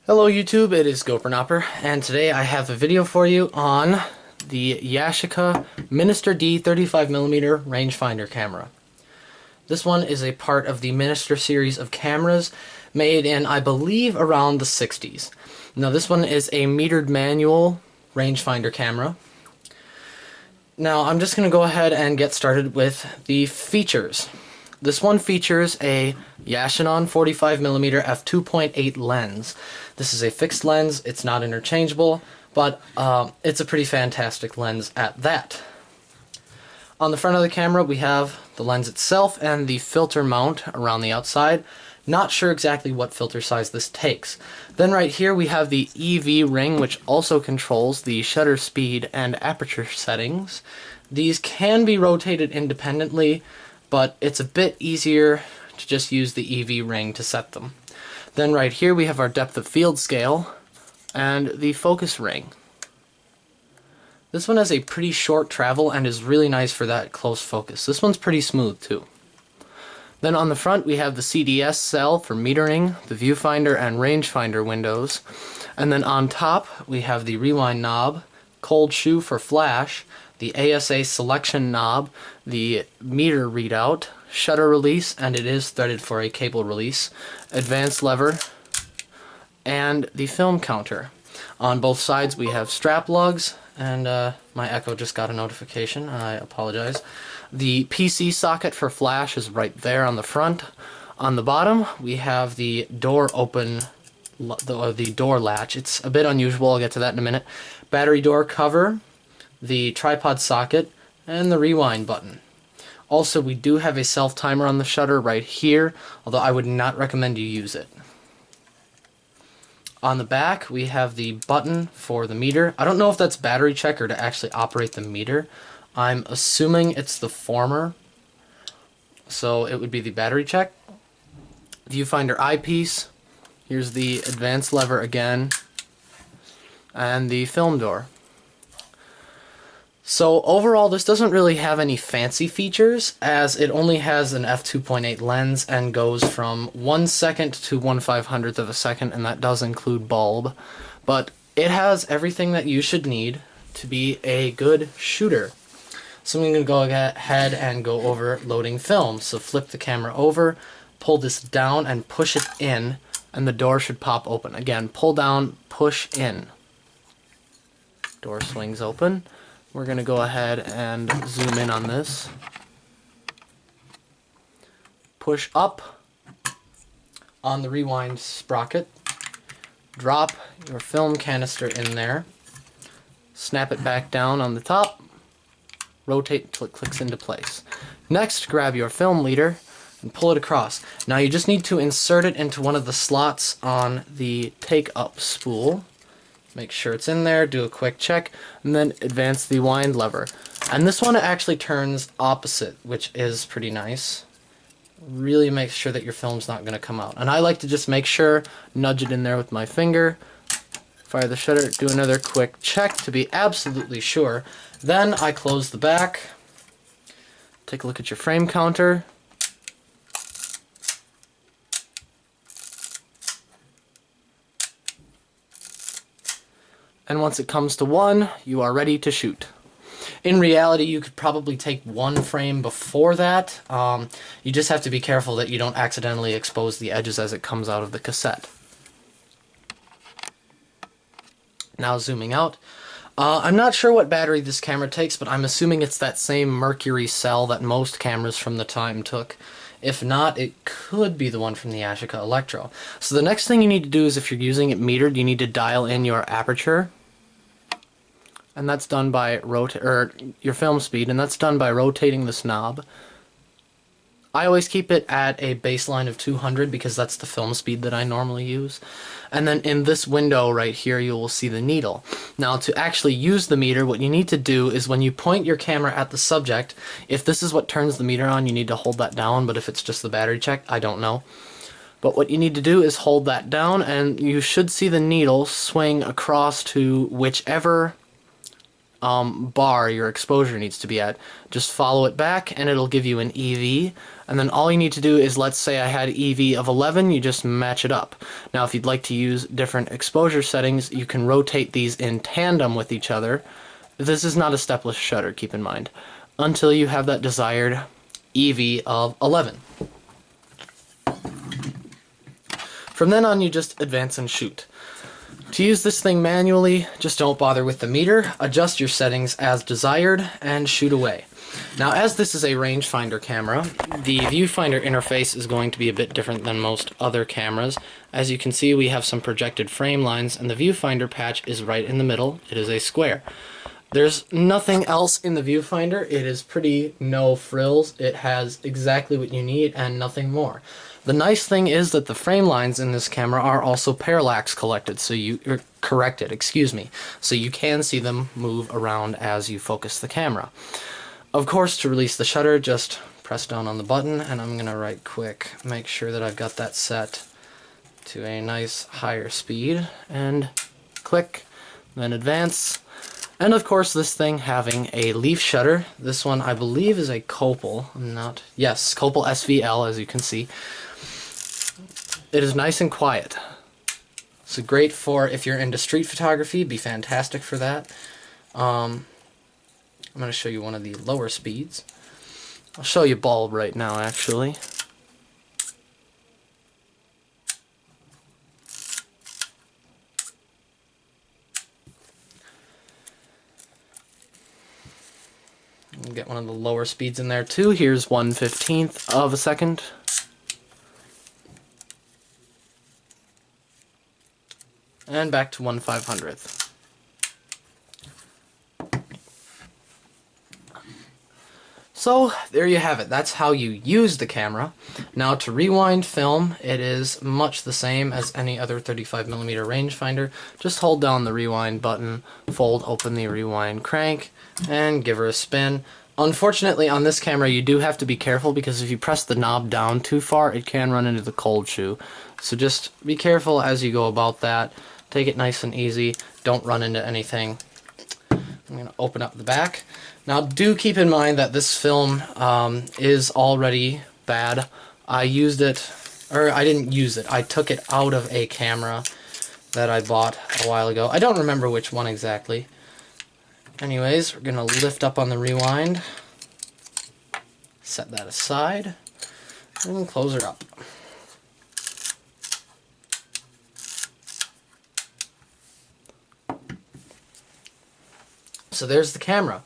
Hello YouTube, it is GoPro, and today I have a video for you on the Yashica Minister D 35mm rangefinder camera. This one is a part of the Minister series of cameras made in, I believe, around the 60s. Now this one is a metered manual rangefinder camera. Now I'm just going to go ahead and get started with the features. This one features a Yashica 45mm f2.8 lens. This is a fixed lens, it's not interchangeable, but it's a pretty fantastic lens at that. On the front of the camera we have the lens itself and the filter mount around the outside. Not sure exactly what filter size this takes. Then right here we have the EV ring, which also controls the shutter speed and aperture settings. These can be rotated independently, but it's a bit easier to just use the EV ring to set them. Then right here we have our depth of field scale and the focus ring. This one has a pretty short travel and is really nice for that close focus. This one's pretty smooth too. Then on the front we have the CDS cell for metering, the viewfinder and rangefinder windows. And then on top we have the rewind knob, cold shoe for flash, the ASA selection knob, the meter readout, shutter release, and it is threaded for a cable release, advanced lever, and the film counter. On both sides we have strap lugs, and my Echo just got a notification, I apologize. The PC socket for flash is right there on the front. On the bottom we have the door open, the door latch. It's a bit unusual, I'll get to that in a minute. Battery door cover, the tripod socket, and the rewind button. Also, we do have a self-timer on the shutter right here, although I would not recommend you use it. On the back, we have the button for the meter. I don't know if that's battery check or to actually operate the meter. I'm assuming it's the former, so it would be the battery check. Viewfinder eyepiece. Here's the advanced lever again, and the film door. So overall this doesn't really have any fancy features, as it only has an f2.8 lens and goes from 1 second to 1/500th of a second, and that does include bulb. But it has everything that you should need to be a good shooter. So I'm going to go ahead and go over loading film. So flip the camera over, pull this down and push it in, and the door should pop open. Again, pull down, push in. Door swings open. We're going to go ahead and zoom in on this. Push up on the rewind sprocket. Drop your film canister in there. Snap it back down on the top. Rotate until it clicks into place. Next, grab your film leader and pull it across. Now you just need to insert it into one of the slots on the take-up spool. Make sure it's in there, do a quick check, and then advance the wind lever. And this one actually turns opposite, which is pretty nice. Really make sure that your film's not going to come out. And I like to just make sure, nudge it in there with my finger, fire the shutter, do another quick check to be absolutely sure. Then I close the back, take a look at your frame counter, and once it comes to 1, you are ready to shoot. In reality, you could probably take 1 frame before that. You just have to be careful that you don't accidentally expose the edges as it comes out of the cassette. Now zooming out. I'm not sure what battery this camera takes, but I'm assuming it's that same mercury cell that most cameras from the time took. If not, it could be the one from the Yashica Electro. So the next thing you need to do is, if you're using it metered, you need to dial in your aperture. And that's done by your film speed, and that's done by rotating this knob. I always keep it at a baseline of 200 because that's the film speed that I normally use. And then in this window right here you will see the needle. Now to actually use the meter, what you need to do is when you point your camera at the subject, if this is what turns the meter on, you need to hold that down, but if it's just the battery check, I don't know. But what you need to do is hold that down, and you should see the needle swing across to whichever bar your exposure needs to be at. Just follow it back and it'll give you an EV, and then all you need to do is, let's say I had EV of 11, you just match it up. Now if you'd like to use different exposure settings, you can rotate these in tandem with each other. This is not a stepless shutter, keep in mind, until you have that desired EV of 11. From then on, you just advance and shoot. To use this thing manually, just don't bother with the meter, adjust your settings as desired, and shoot away. Now, as this is a rangefinder camera, the Viewfinder interface is going to be a bit different than most other cameras. As you can see, we have some projected frame lines, and the viewfinder patch is right in the middle. It is a square. There's nothing else in the viewfinder. It is pretty no frills. It has exactly what you need and nothing more. The nice thing is that the frame lines in this camera are also parallax corrected, so you can see them move around as you focus the camera. Of course, to release the shutter, just press down on the button, and I'm gonna right quick make sure that I've got that set to a nice higher speed, and click, then advance. And of course, this thing having a leaf shutter. This one I believe is a Copal. Yes, Copal SVL, as you can see. It is nice and quiet. So great for if you're into street photography, be fantastic for that. I'm going to show you one of the lower speeds. I'll show you bulb right now, actually. We'll get one of the lower speeds in there too. Here's 1/15th of a second. And back to 1/500th. So there you have it. That's how you use the camera. Now to rewind film, it is much the same as any other 35mm rangefinder. Just hold down the rewind button, fold open the rewind crank, and give her a spin. Unfortunately, on this camera, you do have to be careful because if you press the knob down too far, it can run into the cold shoe. So just be careful as you go about that. Take it nice and easy. Don't run into anything. I'm going to open up the back. Now, do keep in mind that this film is already bad. I used it, or I didn't use it. I took it out of a camera that I bought a while ago. I don't remember which one exactly. Anyways, we're going to lift up on the rewind. Set that aside. And close her up. So there's the camera.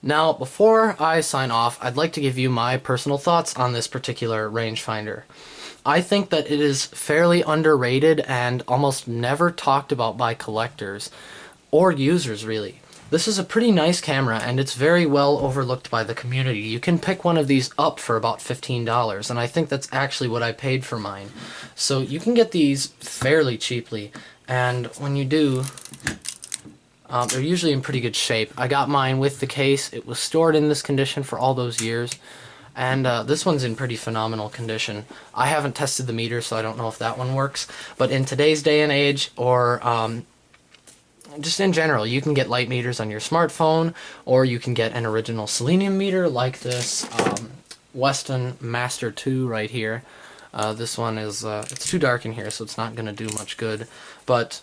Now, before I sign off, I'd like to give you my personal thoughts on this particular rangefinder. I think that it is fairly underrated and almost never talked about by collectors or users, really. This is a pretty nice camera, and it's very well overlooked by the community. You can pick one of these up for about $15, and I think that's actually what I paid for mine. So you can get these fairly cheaply, and when you do, they're usually in pretty good shape. I got mine with the case. It was stored in this condition for all those years. And this one's in pretty phenomenal condition. I haven't tested the meter, so I don't know if that one works. But in today's day and age, or just in general, you can get light meters on your smartphone, or you can get an original selenium meter like this Weston Master 2 right here. This one is, it's too dark in here, so it's not going to do much good. But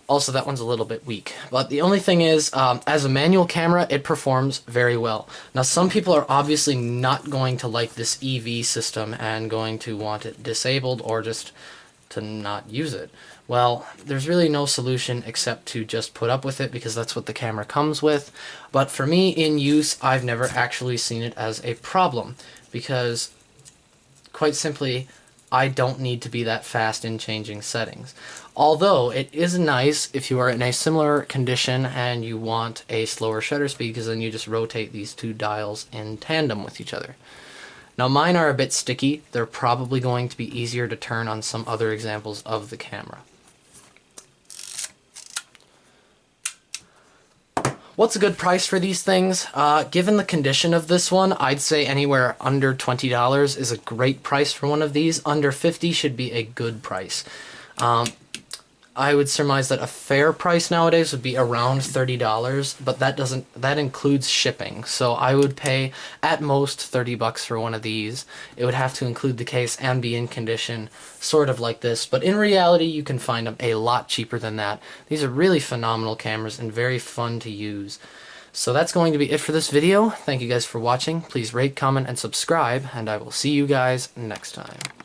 also, that one's a little bit weak. But the only thing is, as a manual camera, it performs very well. Now, some people are obviously not going to like this EV system and going to want it disabled or just to not use it. Well, there's really no solution except to just put up with it because that's what the camera comes with. But for me, in use, I've never actually seen it as a problem because, quite simply, I don't need to be that fast in changing settings. Although, it is nice if you are in a similar condition and you want a slower shutter speed because then you just rotate these two dials in tandem with each other. Now mine are a bit sticky. They're probably going to be easier to turn on some other examples of the camera. What's a good price for these things? Given the condition of this one, I'd say anywhere under $20 is a great price for one of these. Under $50 should be a good price. I would surmise that a fair price nowadays would be around $30, but that includes shipping. So I would pay at most $30 for one of these. It would have to include the case and be in condition, sort of like this, but in reality you can find them a lot cheaper than that. These are really phenomenal cameras and very fun to use. So that's going to be it for this video. Thank you guys for watching. Please rate, comment, and subscribe, and I will see you guys next time.